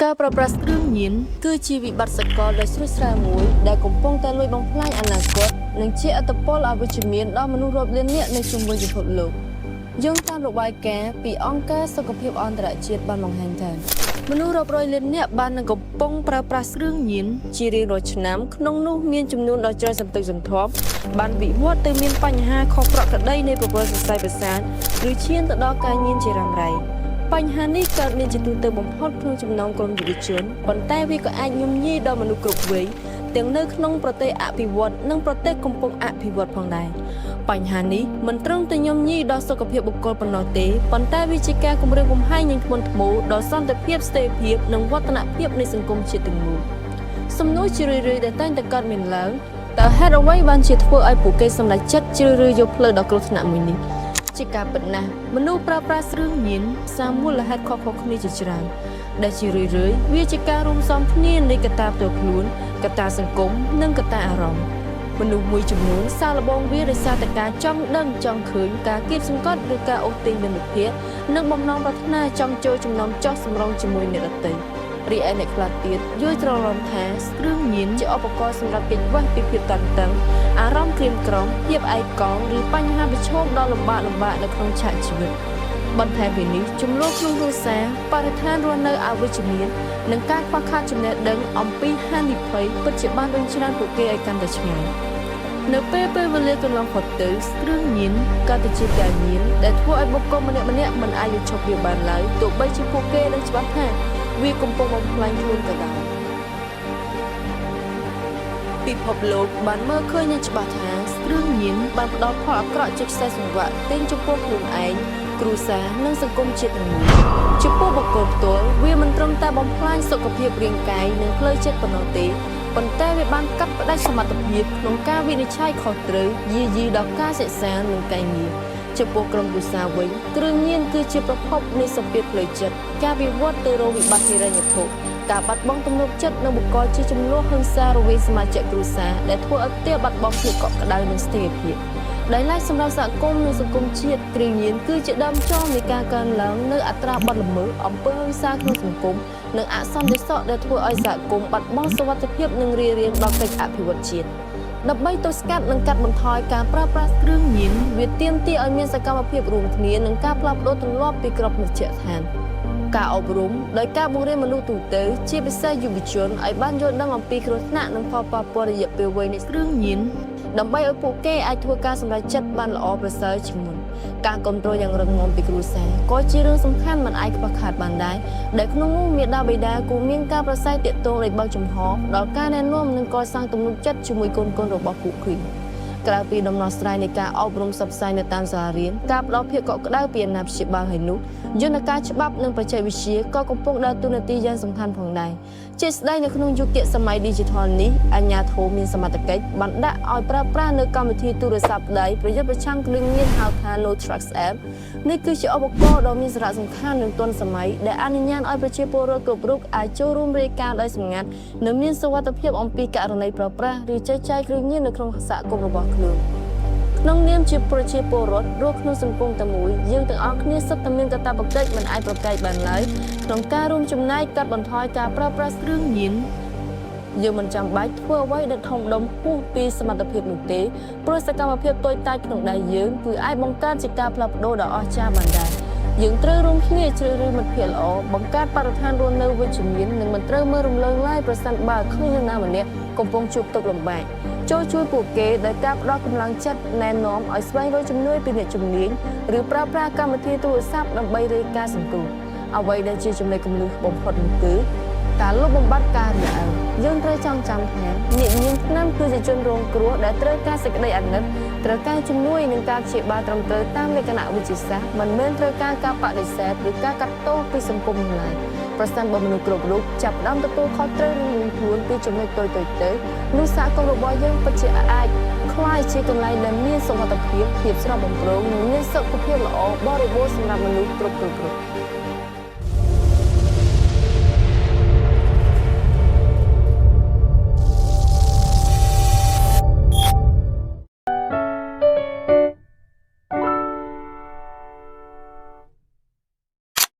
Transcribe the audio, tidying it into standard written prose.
ការប្រព្រឹត្តគ្រឿងញៀនគឺជាវិបត្តិសកលដ៏ស្រុះស្រាវមួយដែលកំពុងតែលួចបំផ្លាញអនាគតនិងជាអត្តពលអវិជ្ជមានដល់មនុស្សរាប់លាននាក់នៅជុំវិញពិភពលោកយោងតាមរបាយការណ៍ពីអង្គការសុខភាពអន្តរជាតិបានបង្ហាញថាមនុស្សរាប់រយលាននាក់បាននឹងកំពុងប្រើប្រាស់គ្រឿងញៀនជារៀងរាល់ឆ្នាំក្នុងនោះមានចំនួនដ៏ច្រើនសន្ធឹកសន្ធាប់បានវិវត្តទៅមានបញ្ហាខុសប្រក្រតីនៃប្រព័ន្ធសរសៃប្រសាទឬឈានទៅដល់ការញៀនជារ៉ាំរ៉ៃបញ្ហានេះកើតមានជាទូទៅបំផុតក្នុងចំណោមក្រុមយុវជនប៉ុន្តែវាក៏អាចញោមញីដល់មនុស្សគ្រប់វ័យទាំងនៅក្នុងប្រទេសអភិវឌ្ឍនិងប្រទេសកំពុងអភិវឌ្ឍផងដែរបញ្ហានេះមិនត្រឹមតែញោមញីដល់សុខភាពបុគ្គលប៉ុណ្ណោះទេប៉ុន្តែវាជាការគំរាមកំហែងយ៉ាងធ្ងន់ធ្ងរដល់សន្តិភាពស្ថិរភាពនិងវឌ្ឍនភាពនៃសង្គមជាតិទាំងមូលសំណួរជារឿយៗដែលតែងតែកើតមានឡើងតើហេតុអ្វីបានជាធ្វើឲ្យពួកគេសម្រេចចិត្តជ្រើសរើសយកផ្លូវដ៏គ្រោះថ្នាក់មួយនេះជាការពិតណាស់មនុស្សប្រើប្រាស់គ្រឿងញៀនសារមូលហេតុខុសៗគ្នាជាច្រើនដែលជារឿយៗវាជាការរួមផ្សំគ្នានៃកត្តាផ្ទាល់ខ្លួនកត្តាសង្គមនិងកត្តាអារម្មណ៍មនុស្សមួយចំនួនសាកល្បងវាដោយសារតែការចង់ដឹងចង់ឃើញការគៀបសង្កត់ឬការអូសទាញលទ្ធភាពនិងបំណងប្រាថ្នាចង់ចូលចំណោមចោះសម្រងជាមួយអ្នកដទៃរីឯអ្នកខ្លះទៀតយល់ច្រឡំថាគ្រឿងញៀនជាឧបករណ៍សម្រាប់គេចវេះពីភាពតានតឹងអារម្មណ៍ក្រៀមក្រំភាពឯកោឬបញ្ហាប្រឈមដ៏លំបាកនៅក្នុងឆាកជីវិតបន្ថែមពីនេះចំនួនក្នុងគ្រួសារបរិស្ថានរស់នៅអវិជ្ជមាននិងការខ្វះខាតចំណេះដឹងអំពីហានិភ័យពិតជាបានរុញច្រានពួកគេឲ្យកាន់តែឆ្ងាយនៅពេលវេលាកន្លងផុតទៅគ្រឿងញៀនក៏ទៅជាការញៀនដែលធ្វើឲ្យបុគ្គលម្នាក់មិនអាចយកឈប់វាបានឡើយទោះបីជាពួកគេដឹងច្បាស់ថាវាកំពុងបំផ្លាញខ្លួនក៏ដោយពិភពលោកបានមើលឃើញយ៉ាងច្បាស់ថាគ្រឿងញៀនបានផ្ដល់ផលអាក្រក់ជាខ្សែសង្វាក់ទាំងចំពោះខ្លួនឯងគ្រួសារនិងសង្គមជាតិទាំងមូលចំពោះបុគ្គលផ្ទាល់វាមិនត្រឹមតែបំផ្លាញសុខភាពរាងកាយនិងផ្លូវចិត្តប៉ុណ្ណោះទេប៉ុន្តែវាបានកាត់ផ្តាច់សមត្ថភាពក្នុងការវិនិច្ឆ័យខុសត្រូវយាយីដល់ការសិក្សានិងការងារចំពោះក្រុមគ្រួសារវិញគ្រឿងញៀនគឺជាប្រភពនៃសម្ពាធផ្លូវចិត្តការវិវត្តទៅរកវិបត្តិហិរញ្ញវត្ថុការបាត់បង់ទំនុកចិត្តនិងបង្កជាចំនួនហិង្សារវាងសមាជិកគ្រួសារដែលធ្វើឲ្យផ្ទះបាត់បង់ភាពកក់ក្ដៅនិងស្ថិរភាពដែលឡែកសម្រាប់សហគមន៍និងសង្គមជាតិគ្រឿងញៀនគឺជាដើមចមនៃការកើនឡើងនៅអត្រាបទល្មើសអំពើហិង្សាក្នុងសង្គមនិងអសន្តិសុខដែលធ្វើឲ្យសហគមន៍បាត់បង់សុវត្ថិភាពនិងរារាំងដល់កិច្ចអភិវឌ្ឍជាតិដើម្បីទប់ស្កាត់និងកាត់បន្ថយការប្រើប្រាស់គ្រឿងញៀនវាទាមទារឲ្យមានសកម្មភាពរួមគ្នានិងការផ្លាស់ប្ដូរទម្លាប់ពីគ្រប់មជ្ឈដ្ឋានការអប់រំដោយការបង្រៀនមនុស្សទូទៅជាពិសេសយុវជនឲ្យបានយល់ដឹងអំពីគ្រោះថ្នាក់និងផលប៉ះពាល់រយៈពេលវែងនៃគ្រឿងញៀនដើម្បីឲ្យពួកគេអាចធ្វើការសម្រេចចិត្តបានល្អប្រសើរជាងមុនការគ្រប់គ្រងយ៉ាងរឹងមាំពីគ្រួសារក៏ជារឿងសំខាន់មិនអាចខ្វះខាតបានដែរដែលក្នុងនោះមាតាបិតាគួរមានការប្រស័យទាក់ទងដោយបើកចំហដល់ការណែនាំនិងកសាងទំនុកចិត្តជាមួយកូនៗរបស់ពួកគេក្រៅពីដំណោះស្រាយនៃការអប់រំផ្សព្វផ្សាយនៅតាមសាលារៀនការផ្ដល់ភាពកក់ក្ដៅពីអាណាព្យាបាលហើយនោះយន្តការច្បាប់និងបច្ចេកវិទ្យាក៏កំពុងដើរតួនាទីយ៉ាងសំខាន់ផងដែរជាស្ដែងនៅក្នុងយុគសម័យ Digital នេះអាជ្ញាធរមានសមត្ថកិច្ចបានដាក់ឲ្យប្រើប្រាស់នៅកម្មវិធីទូរស័ព្ទដៃប្រយុទ្ធប្រឆាំងគ្រឿងញៀនហៅថា No Drugs App នេះគឺជាឧបករណ៍ដ៏មានសារៈសំខាន់និងទាន់សម័យដែលអនុញ្ញាតឲ្យប្រជាពលរដ្ឋគ្រប់រូបអាចចូលរួមរាយការណ៍ដោយសម្ងាត់និងមានសុវត្ថិភាពអំពីករណីប្រើប្រាស់ឬចែកចាយគ្រឿងញៀននៅក្នុងសហគមន៍របស់ខ្លួនក្នុងនាមជាប្រជាពលរដ្ឋរស់ក្នុងសង្គមតែមួយយើងទាំងអស់គ្នាសុទ្ធតែមានកាតព្វកិច្ចមិនអាចប្រកែកបានឡើយក្នុងការរួមចំណែកកាត់បន្ថយការប្រើប្រាស់គ្រឿងញៀនយើងមិនចាំបាច់ធ្វើអ្វីដែលធំដុំហួសពីសមត្ថភាពនោះទេព្រោះសកម្មភាពតូចតាចក្នុងដៃយើងគឺអាចបង្កើតជាការផ្លាស់ប្ដូរដ៏អស្ចារ្យបានដែរយើងត្រូវរួមគ្នាជ្រើសរើសមិត្តភក្តិល្អបង្កើតបរិស្ថានរស់នៅវិជ្ជមាននិងមិនត្រូវមើលរំលងឡើយប្រសិនបើឃើញនរណាម្នាក់កំពុងជួបទុក្ខលំបាកចូលជួយពួកគេដោយការផ្ដល់កម្លាំងចិត្តណែនាំឲ្យស្វែងរកជំនួយពីអ្នកជំនាញឬប្រើប្រាស់កម្មវិធីទូរស័ព្ទដើម្បីរាយការណ៍សង្គ្រោះអ្វីដែលជាចំណុចគន្លឹះបំផុតនោះគឺការលុបបំបាត់ការរើសអើងយើងត្រូវចងចាំថាអ្នកញៀនថ្នាំគឺជាជនរងគ្រោះដែលត្រូវការសេចក្តីអាណិតត្រូវការជំនួយនិងការព្យាបាលត្រឹមត្រូវតាមលក្ខណៈវិទ្យាសាស្ត្រមិនមែនត្រូវការការបដិសេធឬការកាត់ទោសពីសង្គមឡើយប្រសិនបើមនុស្សគ្រប់រូបចាប់ផ្ដើមទទួលខុសត្រូវនិងមានខ្លួនពីចំណុចតូចៗទៅនោះសហគមន៍របស់យើងពិតជាអាចក្លាយជាកន្លែងដែលមានសុវត្ថិភាពភាពស្រស់បំព្រងនិងមានសុខភាពល្អបរិបូរណ៍សម្រាប់មនុស្សគ្រប់ៗ